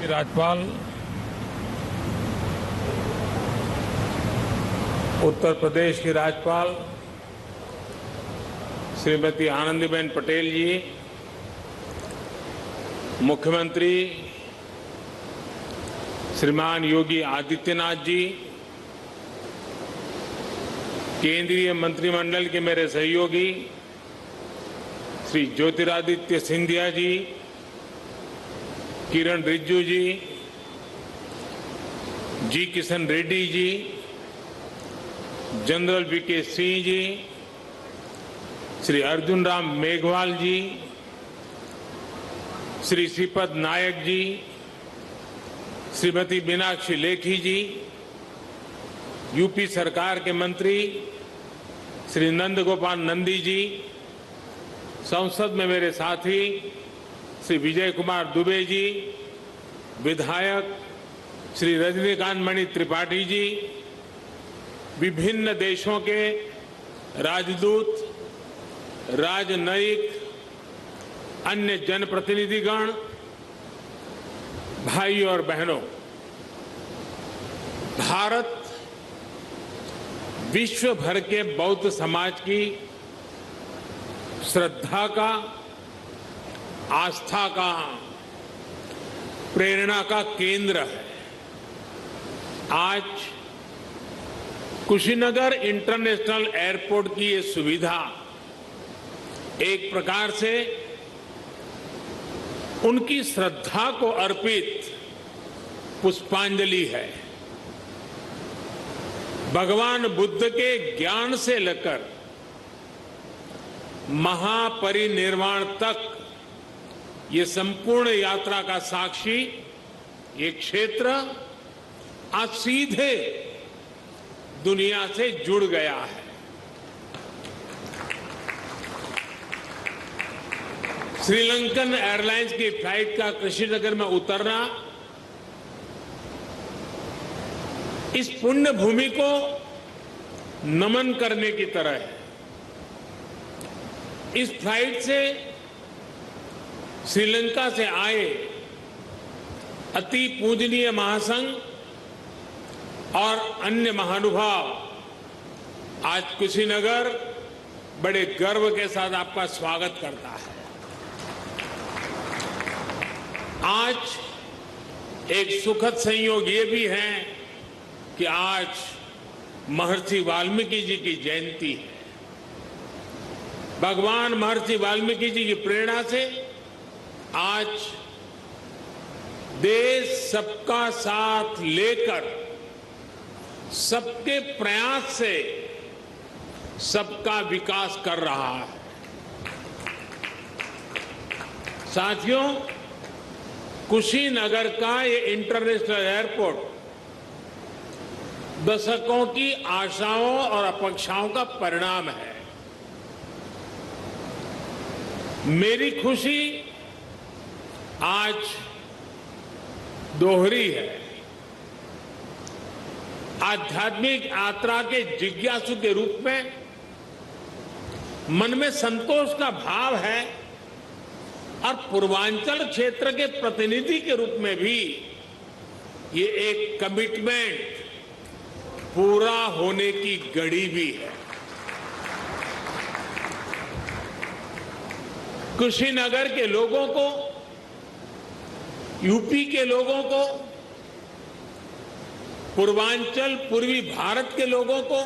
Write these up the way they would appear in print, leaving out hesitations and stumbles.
राज्यपाल उत्तर प्रदेश की राज्यपाल श्रीमती आनंदीबेन पटेल जी, मुख्यमंत्री श्रीमान योगी आदित्यनाथ जी, केंद्रीय मंत्रिमंडल के मेरे सहयोगी श्री ज्योतिरादित्य सिंधिया जी, किरण रिजिजू जी किशन रेड्डी जी, जनरल वीके सिंह जी, श्री अर्जुन राम मेघवाल जी, श्री श्रीपद नायक जी, श्रीमती मीनाक्षी लेखी जी, यूपी सरकार के मंत्री श्री नंद गोपाल नंदी जी, संसद में मेरे साथी श्री विजय कुमार दुबे जी, विधायक श्री रजनीकांत मणि त्रिपाठी जी, विभिन्न देशों के राजदूत, राजनयिक, अन्य जनप्रतिनिधिगण, भाई और बहनों, भारत विश्व भर के बौद्ध समाज की श्रद्धा का, आस्था का, प्रेरणा का केंद्र है। आज कुशीनगर इंटरनेशनल एयरपोर्ट की ये सुविधा एक प्रकार से उनकी श्रद्धा को अर्पित पुष्पांजलि है। भगवान बुद्ध के ज्ञान से लेकर महापरिनिर्वाण तक ये संपूर्ण यात्रा का साक्षी ये क्षेत्र आज सीधे दुनिया से जुड़ गया है। श्रीलंकन एयरलाइंस की फ्लाइट का कुशीनगर में उतरना इस पुण्य भूमि को नमन करने की तरह है। इस फ्लाइट से श्रीलंका से आए अति पूजनीय महासंघ और अन्य महानुभाव आज कुशीनगर बड़े गर्व के साथ आपका स्वागत करता है। आज एक सुखद संयोग ये भी है कि आज महर्षि वाल्मीकि जी की जयंती है। भगवान महर्षि वाल्मीकि जी की प्रेरणा से आज देश सबका साथ लेकर, सबके प्रयास से सबका विकास कर रहा है। साथियों, कुशीनगर का ये इंटरनेशनल एयरपोर्ट दशकों की आशाओं और अपेक्षाओं का परिणाम है। मेरी खुशी आज दोहरी है। आध्यात्मिक यात्रा के जिज्ञासु के रूप में मन में संतोष का भाव है और पूर्वांचल क्षेत्र के प्रतिनिधि के रूप में भी ये एक कमिटमेंट पूरा होने की घड़ी भी है। कुशीनगर के लोगों को, यूपी के लोगों को, पूर्वांचल पूर्वी भारत के लोगों को,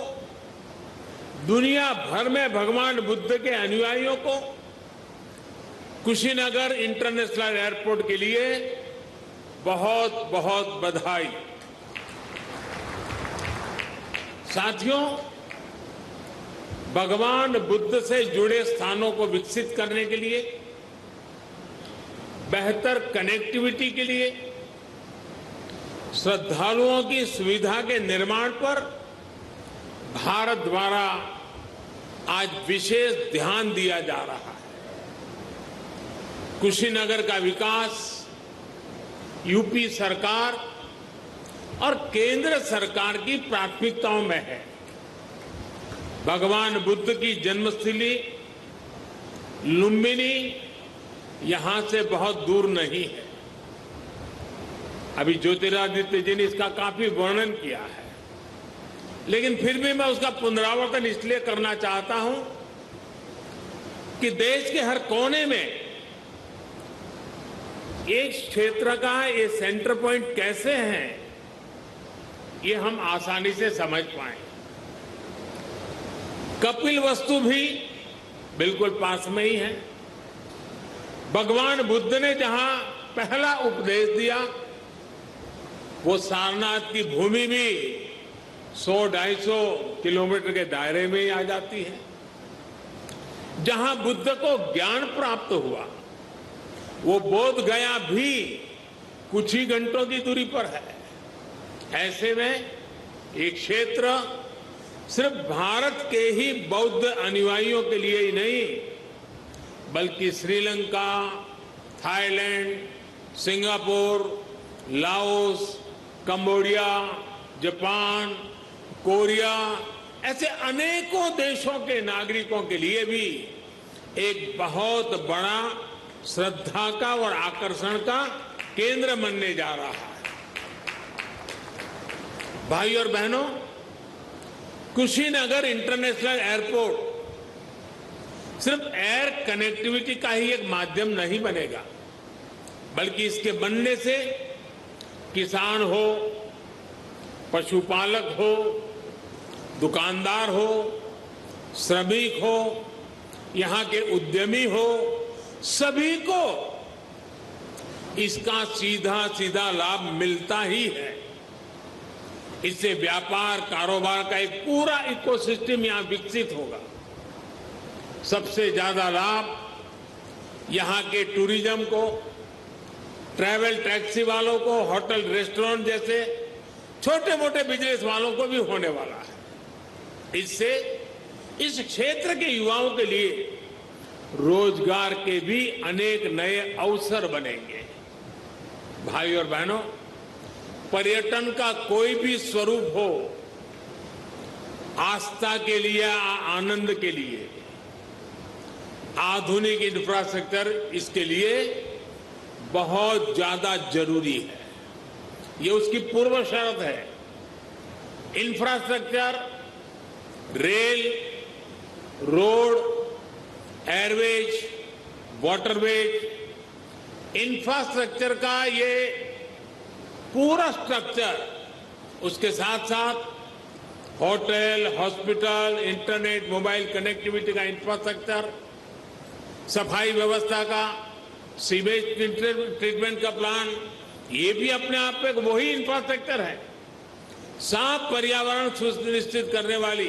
दुनिया भर में भगवान बुद्ध के अनुयायियों को कुशीनगर इंटरनेशनल एयरपोर्ट के लिए बहुत बहुत बधाई। साथियों, भगवान बुद्ध से जुड़े स्थानों को विकसित करने के लिए, बेहतर कनेक्टिविटी के लिए, श्रद्धालुओं की सुविधा के निर्माण पर भारत द्वारा आज विशेष ध्यान दिया जा रहा है। कुशीनगर का विकास यूपी सरकार और केंद्र सरकार की प्राथमिकताओं में है। भगवान बुद्ध की जन्मस्थली लुम्बिनी यहां से बहुत दूर नहीं है। अभी ज्योतिरादित्य जी ने इसका काफी वर्णन किया है, लेकिन फिर भी मैं उसका पुनरावर्तन इसलिए करना चाहता हूं कि देश के हर कोने में एक क्षेत्र का ये सेंटर पॉइंट कैसे हैं, ये हम आसानी से समझ पाए। कपिलवस्तु भी बिल्कुल पास में ही है। भगवान बुद्ध ने जहां पहला उपदेश दिया, वो सारनाथ की भूमि भी 100-250 किलोमीटर के दायरे में ही आ जाती है। जहां बुद्ध को ज्ञान प्राप्त हुआ, वो बोध गया भी कुछ ही घंटों की दूरी पर है। ऐसे में एक क्षेत्र सिर्फ भारत के ही बौद्ध अनुयायियों के लिए ही नहीं, बल्कि Sri Lanka, Thailand, Singapore, Laos, Cambodia, Japan, Korea, ऐसे अनेकों देशों के नागरिकों के लिए भी एक बहुत बड़ा श्रद्धा का और आकर्षण का केंद्र बनने जा रहा है। भाई और बहनों, कुशीनगर इंटरनेशनल एयरपोर्ट सिर्फ एयर कनेक्टिविटी का ही एक माध्यम नहीं बनेगा, बल्कि इसके बनने से किसान हो, पशुपालक हो, दुकानदार हो, श्रमिक हो, यहां के उद्यमी हो, सभी को इसका सीधा सीधा लाभ मिलता ही है। इससे व्यापार कारोबार का एक पूरा इकोसिस्टम यहां विकसित होगा। सबसे ज्यादा लाभ यहां के टूरिज्म को, ट्रैवल टैक्सी वालों को, होटल रेस्टोरेंट जैसे छोटे मोटे बिजनेस वालों को भी होने वाला है। इससे इस क्षेत्र के युवाओं के लिए रोजगार के भी अनेक नए अवसर बनेंगे। भाई और बहनों, पर्यटन का कोई भी स्वरूप हो, आस्था के लिए, आनंद के लिए आधुनिक इंफ्रास्ट्रक्चर इसके लिए बहुत ज्यादा जरूरी है। ये उसकी पूर्व शर्त है। Infrastructure, rail, road, Airways, waterways, infrastructure का ये पूरा स्ट्रक्चर, उसके साथ साथ hotel, hospital, internet, mobile connectivity का इंफ्रास्ट्रक्चर, सफाई व्यवस्था का, सीवेज ट्रीटमेंट का प्लान, ये भी अपने आप में वही इंफ्रास्ट्रक्चर है। साफ पर्यावरण सुनिश्चित करने वाली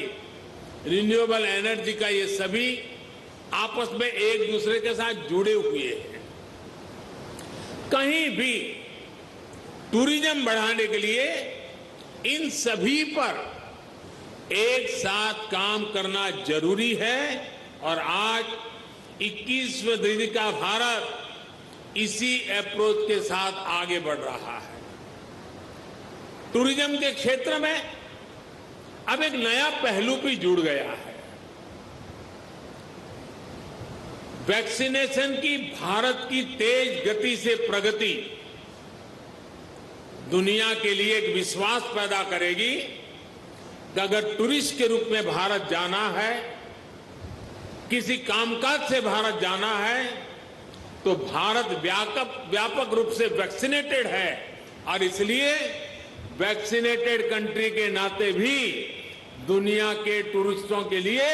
रिन्यूएबल एनर्जी का ये सभी आपस में एक दूसरे के साथ जुड़े हुए हैं। कहीं भी टूरिज्म बढ़ाने के लिए इन सभी पर एक साथ काम करना जरूरी है और आज 21वीं सदी का भारत इसी अप्रोच के साथ आगे बढ़ रहा है। टूरिज्म के क्षेत्र में अब एक नया पहलू भी जुड़ गया है। वैक्सीनेशन की भारत की तेज गति से प्रगति दुनिया के लिए एक विश्वास पैदा करेगी कि अगर टूरिस्ट के रूप में भारत जाना है, किसी कामकाज से भारत जाना है, तो भारत व्यापक रूप से वैक्सीनेटेड है और इसलिए वैक्सीनेटेड कंट्री के नाते भी दुनिया के टूरिस्टों के लिए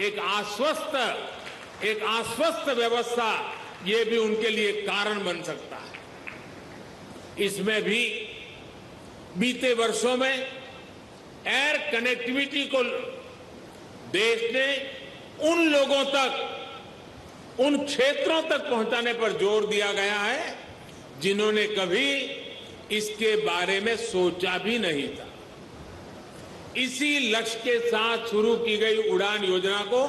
एक आश्वस्त व्यवस्था, ये भी उनके लिए कारण बन सकता है। इसमें भी बीते वर्षों में एयर कनेक्टिविटी को देश ने उन लोगों तक, उन क्षेत्रों तक पहुंचाने पर जोर दिया गया है जिन्होंने कभी इसके बारे में सोचा भी नहीं था। इसी लक्ष्य के साथ शुरू की गई उड़ान योजना को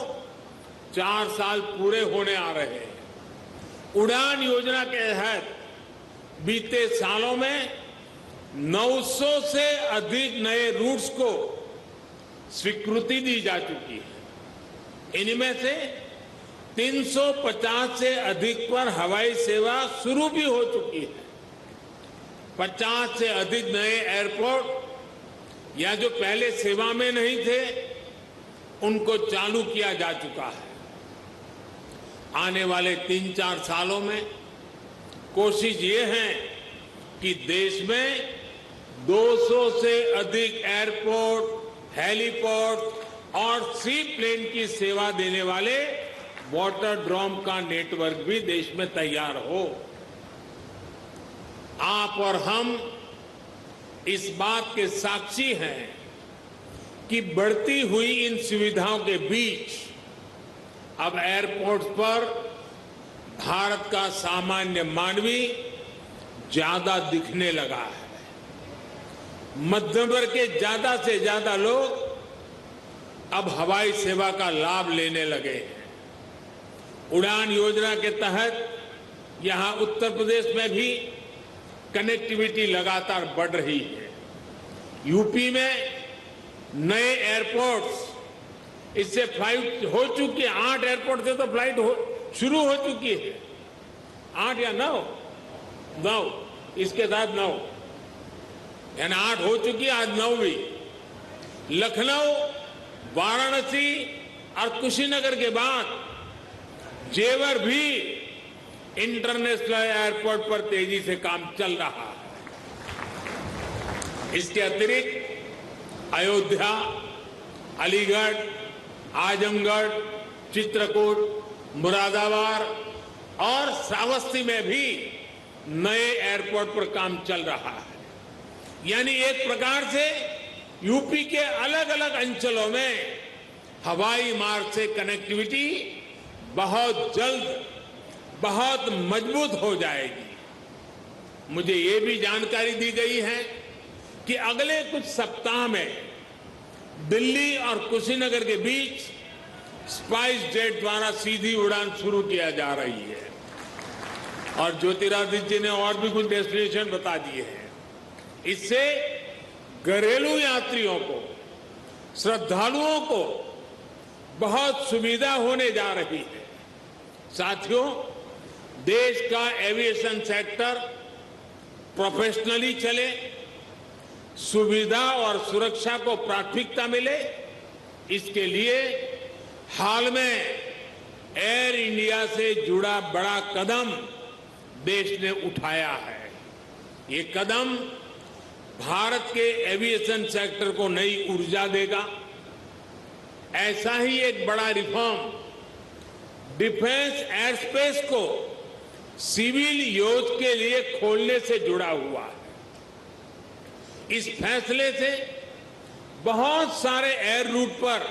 4 साल पूरे होने आ रहे हैं। उड़ान योजना के तहत बीते सालों में 900 से अधिक नए रूट्स को स्वीकृति दी जा चुकी है। इनमें से 350 से अधिक पर हवाई सेवा शुरू भी हो चुकी है। 50 से अधिक नए एयरपोर्ट या जो पहले सेवा में नहीं थे उनको चालू किया जा चुका है। आने वाले 3-4 सालों में कोशिश ये है कि देश में 200 से अधिक एयरपोर्ट, हेलीपोर्ट और सी प्लेन की सेवा देने वाले वाटर ड्रोम का नेटवर्क भी देश में तैयार हो। आप और हम इस बात के साक्षी हैं कि बढ़ती हुई इन सुविधाओं के बीच अब एयरपोर्ट पर भारत का सामान्य मानवी ज्यादा दिखने लगा है। मध्यम वर्ग के ज्यादा से ज्यादा लोग अब हवाई सेवा का लाभ लेने लगे हैं। उड़ान योजना के तहत यहां उत्तर प्रदेश में भी कनेक्टिविटी लगातार बढ़ रही है। यूपी में नए एयरपोर्ट्स, इससे फ्लाइट हो चुकी है। 8 एयरपोर्ट से तो फ्लाइट शुरू हो चुकी है। 8 या 9, इसके साथ 9, यानी 8 हो चुकी है, आज 9वीं। लखनऊ, वाराणसी और कुशीनगर के बाद जेवर भी इंटरनेशनल एयरपोर्ट पर तेजी से काम चल रहा है। इसके अतिरिक्त अयोध्या, अलीगढ़, आजमगढ़, चित्रकूट, मुरादाबाद और श्रावस्ती में भी नए एयरपोर्ट पर काम चल रहा है। यानी एक प्रकार से यूपी के अलग अलग अंचलों में हवाई मार्ग से कनेक्टिविटी बहुत जल्द, बहुत मजबूत हो जाएगी। मुझे ये भी जानकारी दी गई है कि अगले कुछ सप्ताह में दिल्ली और कुशीनगर के बीच स्पाइस जेट द्वारा सीधी उड़ान शुरू किया जा रही है। और ज्योतिरादित्य जी ने और भी कुछ डेस्टिनेशन बता दिए हैं। इससे घरेलू यात्रियों को, श्रद्धालुओं को बहुत सुविधा होने जा रही है। साथियों, देश का एविएशन सेक्टर प्रोफेशनली चले, सुविधा और सुरक्षा को प्राथमिकता मिले, इसके लिए हाल में एयर इंडिया से जुड़ा बड़ा कदम देश ने उठाया है। ये कदम भारत के एविएशन सेक्टर को नई ऊर्जा देगा। ऐसा ही एक बड़ा रिफॉर्म डिफेंस एयर स्पेस को सिविल यूज के लिए खोलने से जुड़ा हुआ है। इस फैसले से बहुत सारे एयर रूट पर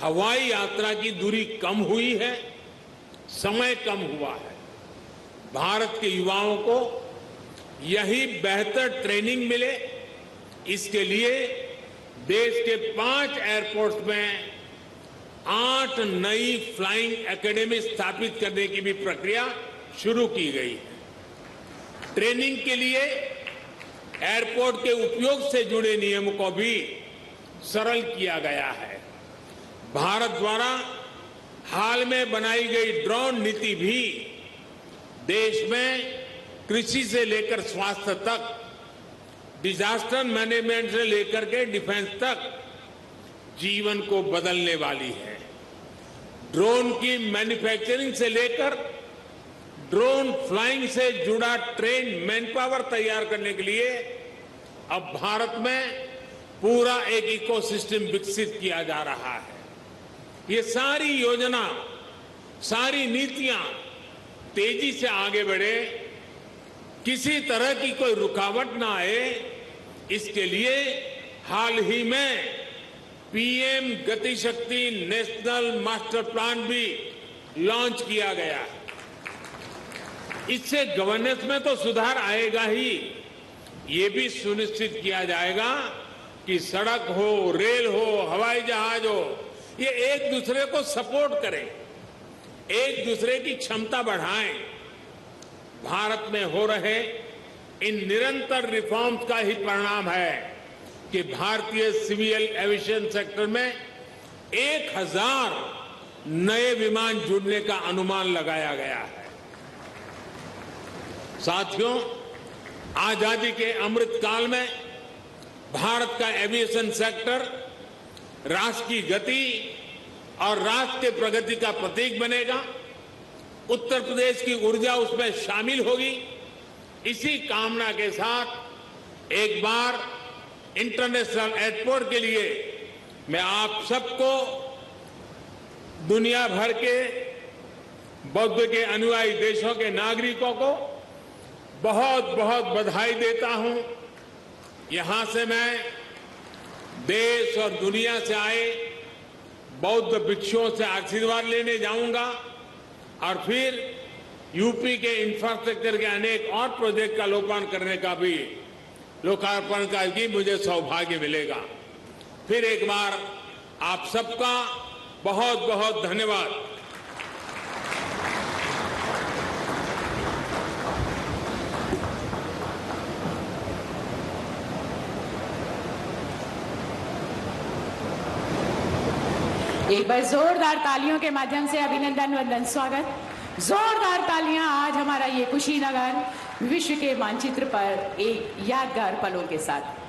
हवाई यात्रा की दूरी कम हुई है, समय कम हुआ है। भारत के युवाओं को यही बेहतर ट्रेनिंग मिले, इसके लिए देश के 5 एयरपोर्ट्स में 8 नई फ्लाइंग एकेडमी स्थापित करने की भी प्रक्रिया शुरू की गई है। ट्रेनिंग के लिए एयरपोर्ट के उपयोग से जुड़े नियमों को भी सरल किया गया है। भारत द्वारा हाल में बनाई गई ड्रोन नीति भी देश में कृषि से लेकर स्वास्थ्य तक, डिजास्टर मैनेजमेंट से लेकर के डिफेंस तक जीवन को बदलने वाली है। ड्रोन की मैन्युफैक्चरिंग से लेकर ड्रोन फ्लाइंग से जुड़ा ट्रेन मैन पावर तैयार करने के लिए अब भारत में पूरा एक इकोसिस्टम विकसित किया जा रहा है। ये सारी योजना, सारी नीतियां तेजी से आगे बढ़े, किसी तरह की कोई रुकावट ना आए, इसके लिए हाल ही में पीएम गति शक्ति नेशनल मास्टर प्लान भी लॉन्च किया गया है। इससे गवर्नेंस में तो सुधार आएगा ही, ये भी सुनिश्चित किया जाएगा कि सड़क हो, रेल हो, हवाई जहाज हो, ये एक दूसरे को सपोर्ट करें, एक दूसरे की क्षमता बढ़ाएं। भारत में हो रहे इन निरंतर रिफॉर्म्स का ही परिणाम है कि भारतीय सिविल एविएशन सेक्टर में 1000 नए विमान जुड़ने का अनुमान लगाया गया है। साथियों, आजादी के अमृत काल में भारत का एविएशन सेक्टर राष्ट्र की गति और राष्ट्र के प्रगति का प्रतीक बनेगा। उत्तर प्रदेश की ऊर्जा उसमें शामिल होगी। इसी कामना के साथ एक बार इंटरनेशनल एयरपोर्ट के लिए मैं आप सबको, दुनिया भर के बौद्ध के अनुयायी देशों के नागरिकों को बहुत बहुत बधाई देता हूं। यहां से मैं देश और दुनिया से आए बौद्ध भिक्षुओं से आशीर्वाद लेने जाऊंगा और फिर यूपी के इंफ्रास्ट्रक्चर के अनेक और प्रोजेक्ट का लोकार्पण का भी मुझे सौभाग्य मिलेगा। फिर एक बार आप सबका बहुत बहुत धन्यवाद। एक बार जोरदार तालियों के माध्यम से अभिनंदन वंदन स्वागत। जोरदार तालियां आज हमारा ये कुशीनगर विश्व के मानचित्र पर एक यादगार पलों के साथ।